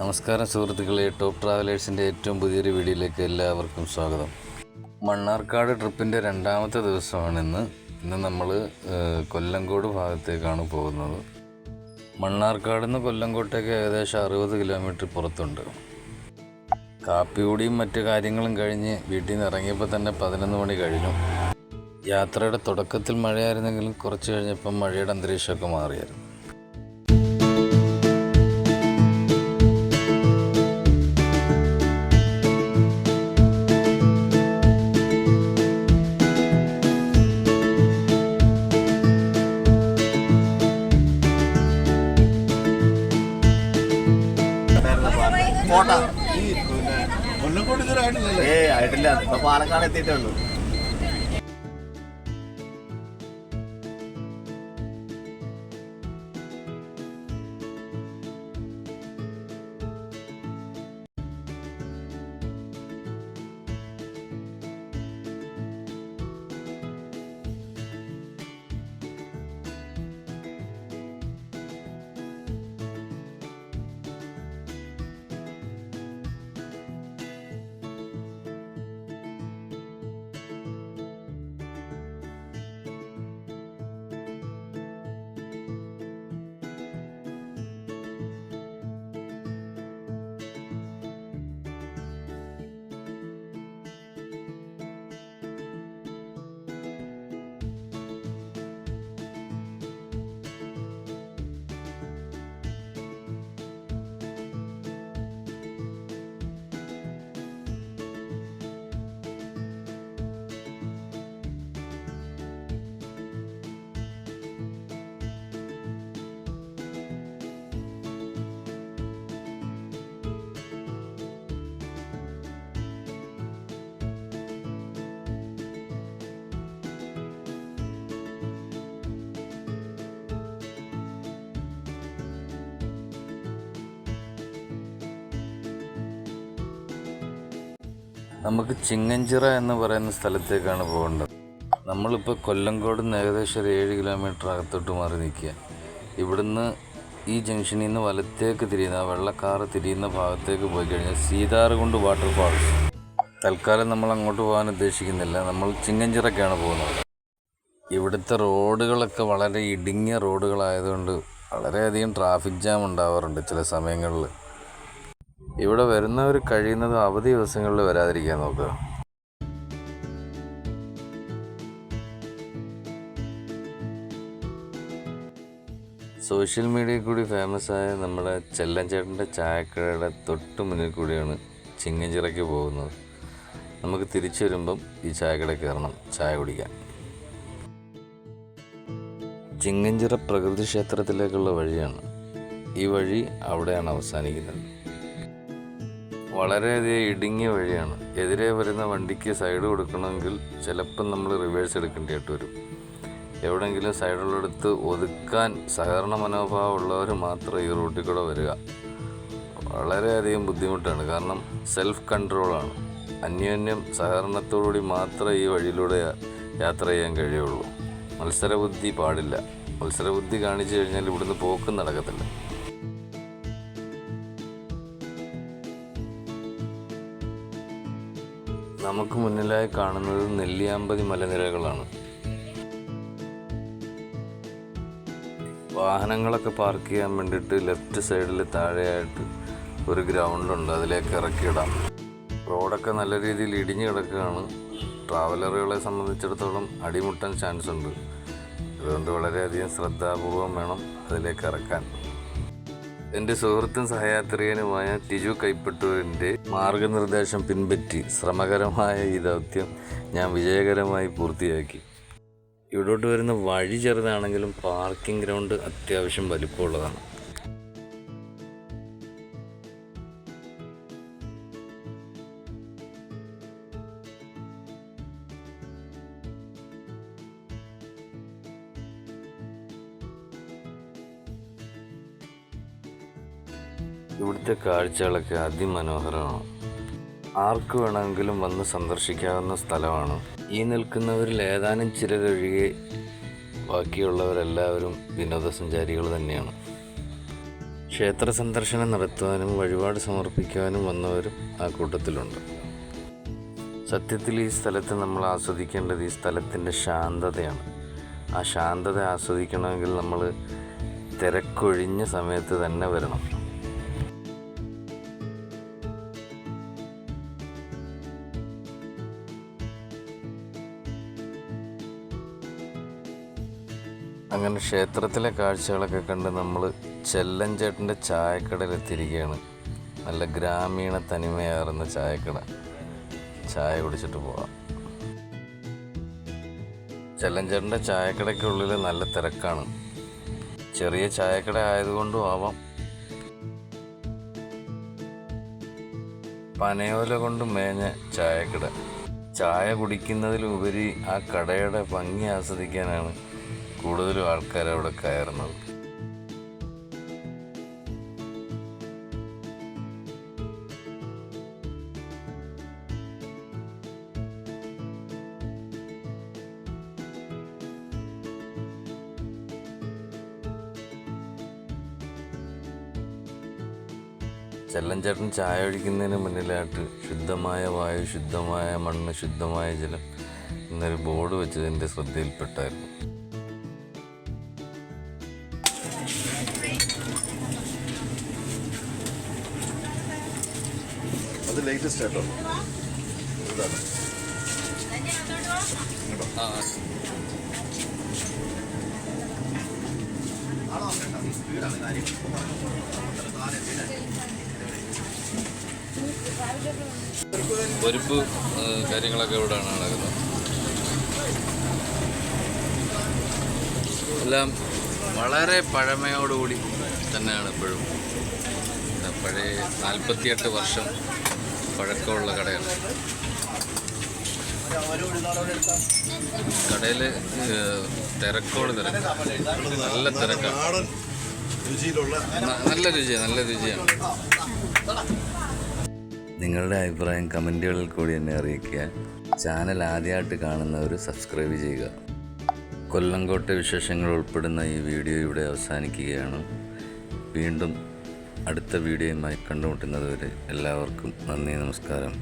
നമസ്കാരം സുഹൃത്തുക്കളെ, ടോപ്പ് ട്രാവലേഴ്സിൻ്റെ ഏറ്റവും പുതിയൊരു വീഡിയോയിലേക്ക് എല്ലാവർക്കും സ്വാഗതം. മണ്ണാർക്കാട് ട്രിപ്പിൻ്റെ രണ്ടാമത്തെ ദിവസമാണിന്ന്. ഇന്ന് നമ്മൾ കൊല്ലങ്കോട് ഭാഗത്തേക്കാണ് പോകുന്നത്. മണ്ണാർക്കാട് നിന്ന് കൊല്ലങ്കോട്ടേക്ക് ഏകദേശം 60 കിലോമീറ്റർ പുറത്തുണ്ട്. കാപ്പികുടിയും മറ്റു കാര്യങ്ങളും കഴിഞ്ഞ് വീട്ടിൽ നിന്ന് ഇറങ്ങിയപ്പോൾ തന്നെ 11 മണി കഴിഞ്ഞു. യാത്രയുടെ തുടക്കത്തിൽ മഴയായിരുന്നെങ്കിലും കുറച്ച് കഴിഞ്ഞപ്പം മഴയുടെ അന്തരീക്ഷമൊക്കെ മാറിയായിരുന്നു. ആയിട്ടില്ല, ഇപ്പൊ പാലക്കാട് എത്തിയിട്ടുള്ളൂ. നമുക്ക് ചിങ്ങഞ്ചിറ എന്ന് പറയുന്ന സ്ഥലത്തേക്കാണ് പോകേണ്ടത്. നമ്മളിപ്പോൾ കൊല്ലങ്കോട് നിന്ന് ഏകദേശം ഒരു 7 കിലോമീറ്റർ അകത്തോട്ട് മാറി നിൽക്കുക. ഇവിടുന്ന് ഈ ജംഗ്ഷനിൽ നിന്ന് വലത്തേക്ക് തിരിയുന്ന വെള്ളക്കാറ് തിരിയുന്ന ഭാഗത്തേക്ക് പോയി കഴിഞ്ഞാൽ സീതാർകുണ്ട് വാട്ടർഫാൾസ്. തൽക്കാലം നമ്മൾ അങ്ങോട്ട് പോകാൻ ഉദ്ദേശിക്കുന്നില്ല. നമ്മൾ ചിങ്ങഞ്ചിറക്കാണ് പോകുന്നത്. ഇവിടുത്തെ റോഡുകളൊക്കെ വളരെ ഇടുങ്ങിയ റോഡുകളായതുകൊണ്ട് വളരെയധികം ട്രാഫിക് ജാം ഉണ്ടാവാറുണ്ട് ചില സമയങ്ങളിൽ. ഇവിടെ വരുന്നവർ കഴിയുന്നത് അവധി ദിവസങ്ങളിൽ വരാതിരിക്കാൻ നോക്കുക. സോഷ്യൽ മീഡിയയിൽ കൂടി ഫേമസ് ആയ നമ്മുടെ ചെല്ലഞ്ചേട്ടൻ്റെ ചായക്കടയുടെ തൊട്ട് മുന്നിൽ കൂടിയാണ് ചിങ്ങഞ്ചിറയ്ക്ക് പോകുന്നത്. നമുക്ക് തിരിച്ചു വരുമ്പം ഈ ചായക്കടയിൽ കയറണം ചായ കുടിക്കാൻ. ചിങ്ങഞ്ചിറ പ്രകൃതി ക്ഷേത്രത്തിലേക്കുള്ള വഴിയാണ്. ഈ വഴി അവിടെയാണ് അവസാനിക്കുന്നത്. വളരെയധികം ഇടുങ്ങിയ വഴിയാണ്. എതിരെ വരുന്ന വണ്ടിക്ക് സൈഡ് കൊടുക്കണമെങ്കിൽ ചിലപ്പം നമ്മൾ റിവേഴ്സ് എടുക്കേണ്ടതായിട്ട് വരും. എവിടെയെങ്കിലും സൈഡുള്ളടുത്ത് ഒതുക്കാൻ സഹകരണ മനോഭാവമുള്ളവർ മാത്രം ഈ റൂട്ടിൽ കൂടെ വരിക. വളരെയധികം ബുദ്ധിമുട്ടാണ്. കാരണം സെൽഫ് കൺട്രോളാണ്. അന്യോന്യം സഹകരണത്തോടുകൂടി മാത്രമേ ഈ വഴിയിലൂടെ യാത്ര ചെയ്യാൻ കഴിയുള്ളൂ. മത്സരബുദ്ധി പാടില്ല. മത്സരബുദ്ധി കാണിച്ചു കഴിഞ്ഞാൽ ഇവിടുന്ന് പോക്കും നടക്കത്തില്ല. നമുക്ക് മുന്നിലായി കാണുന്നത് നെല്ലിയാമ്പതി മലനിരകളാണ്. വാഹനങ്ങളൊക്കെ പാർക്ക് ചെയ്യാൻ വേണ്ടിയിട്ട് ലെഫ്റ്റ് സൈഡിൽ താഴെയായിട്ട് ഒരു ഗ്രൗണ്ടുണ്ട്. അതിലേക്ക് ഇറക്കിയിടാം. റോഡൊക്കെ നല്ല രീതിയിൽ ഇടിഞ്ഞു കിടക്കുകയാണ്. ട്രാവലറുകളെ സംബന്ധിച്ചിടത്തോളം അടിമുട്ടാൻ ചാൻസ് ഉണ്ട്. അതുകൊണ്ട് വളരെയധികം ശ്രദ്ധാപൂർവം വേണം അതിലേക്ക് ഇറക്കാൻ. എൻ്റെ സുഹൃത്തും സഹയാത്രികനുമായ ടിജു കൈപ്പട്ടൂരിൻ്റെ മാർഗനിർദ്ദേശം പിൻപറ്റി ശ്രമകരമായ ഈ ദൗത്യം ഞാൻ വിജയകരമായി പൂർത്തിയാക്കി. ഇവിടോട്ട് വരുന്ന വഴി ചെറുതാണെങ്കിലും പാർക്കിംഗ് ഗ്രൗണ്ട് അത്യാവശ്യം വലിപ്പമുള്ളതാണ്. ഇവിടുത്തെ കാഴ്ചകളൊക്കെ അതിമനോഹരമാണ്. ആർക്ക് വേണമെങ്കിലും വന്ന് സന്ദർശിക്കാവുന്ന സ്ഥലമാണ്. ഈ നിൽക്കുന്നവരിൽ ഏതാനും ചിലരൊഴികെ ബാക്കിയുള്ളവരെല്ലാവരും വിനോദസഞ്ചാരികൾ തന്നെയാണ്. ക്ഷേത്ര സന്ദർശനം നടത്തുവാനും വഴിപാട് സമർപ്പിക്കുവാനും വന്നവരും ആ കൂട്ടത്തിലുണ്ട്. സത്യത്തിൽ ഈ സ്ഥലത്ത് നമ്മൾ ആസ്വദിക്കേണ്ടത് ഈ സ്ഥലത്തിൻ്റെ ശാന്തതയാണ്. ആ ശാന്തത ആസ്വദിക്കണമെങ്കിൽ നമ്മൾ തിരക്കൊഴിഞ്ഞ സമയത്ത് തന്നെ വരണം. അങ്ങനെ ക്ഷേത്രത്തിലെ കാഴ്ചകളൊക്കെ കണ്ട് നമ്മൾ ചെല്ലഞ്ചേട്ടൻ്റെ ചായക്കടയിലെത്തിയിരിക്കുകയാണ്. നല്ല ഗ്രാമീണ തനിമയാർന്ന ചായക്കട. ചായ കുടിച്ചിട്ട് പോവാം. ചെല്ലഞ്ചേട്ടൻ്റെ ചായക്കടയ്ക്കുള്ളിൽ നല്ല തിരക്കാണ്. ചെറിയ ചായക്കട ആയതുകൊണ്ടും ആവാം. പനയോല കൊണ്ട് മേഞ്ഞ ചായക്കട. ചായ കുടിക്കുന്നതിലുപരി ആ കടയുടെ ഭംഗി ആസ്വദിക്കാനാണ് കൂടുതലും ആൾക്കാർ അവിടെ കയറുന്നത്. ചെല്ലഞ്ചേട്ടൻ ചായ ഒഴിക്കുന്നതിന് മുന്നിലായിട്ട് ശുദ്ധമായ വായു, ശുദ്ധമായ മണ്ണ്, ശുദ്ധമായ ജലം എന്നൊരു ബോർഡ് വെച്ചത് എൻ്റെ ശ്രദ്ധയിൽപ്പെട്ടായിരുന്നു. അത് ലേറ്റസ്റ്റ് ആട്ടോ. പരിപ്പ് കാര്യങ്ങളൊക്കെ ഇവിടെയാണ് നടക്കുന്നത്. എല്ലാം വളരെ പഴമയോടുകൂടി തന്നെയാണ് ഇപ്പോഴും. പഴയ 48 വർഷം പഴക്കമുള്ള കടയാണ്. കടയിൽ തിരക്കോട് തിരക്ക്, നല്ല തിരക്കാണ്. നല്ല രുചിയാണ്. നിങ്ങളുടെ അഭിപ്രായം കമൻറ്റുകളിൽ കൂടി എന്നെ അറിയിക്കുക. ചാനൽ ആദ്യമായിട്ട് കാണുന്നവർ സബ്സ്ക്രൈബ് ചെയ്യുക. കൊല്ലങ്കോട്ടെ വിശേഷങ്ങൾ ഉൾപ്പെടുന്ന ഈ വീഡിയോ ഇവിടെ അവസാനിക്കുകയാണ്. വീണ്ടും അടുത്ത വീഡിയോയുമായി കണ്ടുമുട്ടുന്നതുവരെ എല്ലാവർക്കും നന്ദി, നമസ്കാരം.